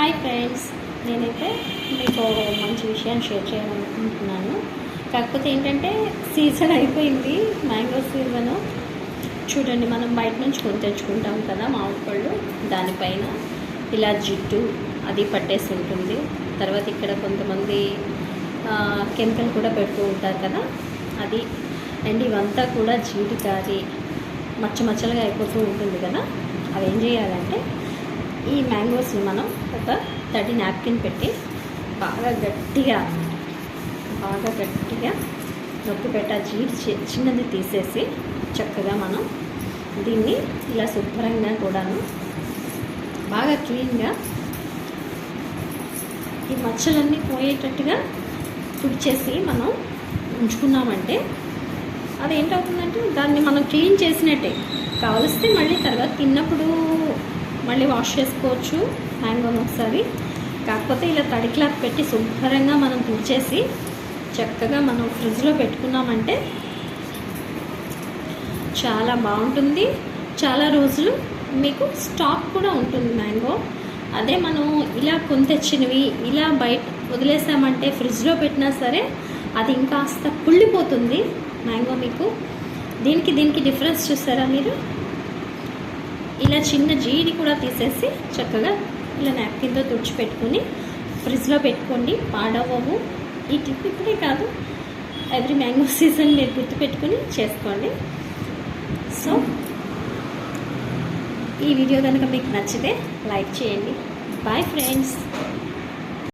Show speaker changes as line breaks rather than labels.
Hi friends, నేనైతే మీకు మంచి విషయాన్ని షేర్ చేయాలనుకుంటున్నాను. కాకపోతే ఏంటంటే సీజన్ అయిపోయింది, మ్యాంగో సీజను. చూడండి, మనం బయట నుంచి కొని తెచ్చుకుంటాం కదా మామిడి పళ్ళు, దానిపైన ఇలా జిడ్డు అది పట్టేసి ఉంటుంది. తర్వాత ఇక్కడ కొంతమంది కెమికల్ కూడా పెడుతూ ఉంటారు కదా, అది అండ్ ఇవంతా కూడా జీడి కారి మచ్చలుగా అయిపోతూ ఉంటుంది కదా. అవి ఏం చేయాలంటే, ఈ మ్యాంగోస్ని మనం ఒక తడి నాప్కిన్ పెట్టి బాగా గట్టిగా నొక్కి పెట్టి ఆ జీడి చిన్నది తీసేసి చక్కగా మనం దీన్ని ఇలా శుభ్రంగా కూడాను బాగా క్లీన్గా ఈ మచ్చలన్నీ పోయేటట్టుగా తుడిచేసి మనం ఉంచుకున్నామంటే అది ఏంటవుతుందంటే దాన్ని మనం క్లీన్ చేసినట్టే. కావలిస్తే మళ్ళీ తర్వాత తిన్నప్పుడు మళ్ళీ వాష్ చేసుకోవచ్చు మ్యాంగోని ఒకసారి. కాకపోతే ఇలా తడి క్లాత్ పెట్టి శుభ్రంగా మనం తుడిచేసి చక్కగా మనం ఫ్రిడ్జ్లో పెట్టుకున్నామంటే చాలా బాగుంటుంది. చాలా రోజులు మీకు స్టాక్ కూడా ఉంటుంది మ్యాంగో. అదే మనం ఇలా కొని తెచ్చినవి ఇలా బయట వదిలేసామంటే ఫ్రిడ్జ్లో పెట్టినా సరే అది ఇంకాస్త కుళ్ళిపోతుంది మ్యాంగో. మీకు దీనికి డిఫరెన్స్ చూసారా మీరు? ఇలా చిన్న జీడి కూడా తీసేసి చక్కగా ఇలా నాప్కిన్తో తుడిచిపెట్టుకొని ఫ్రిడ్జ్లో పెట్టుకోండి, పాడవవు. ఈ టిప్ ఇప్పుడే కాదు, ఎవ్రీ మ్యాంగో సీజన్ మీరు గుర్తుపెట్టుకుని చేసుకోండి. సో ఈ వీడియో కనుక మీకు నచ్చితే లైక్ చేయండి. Bye friends.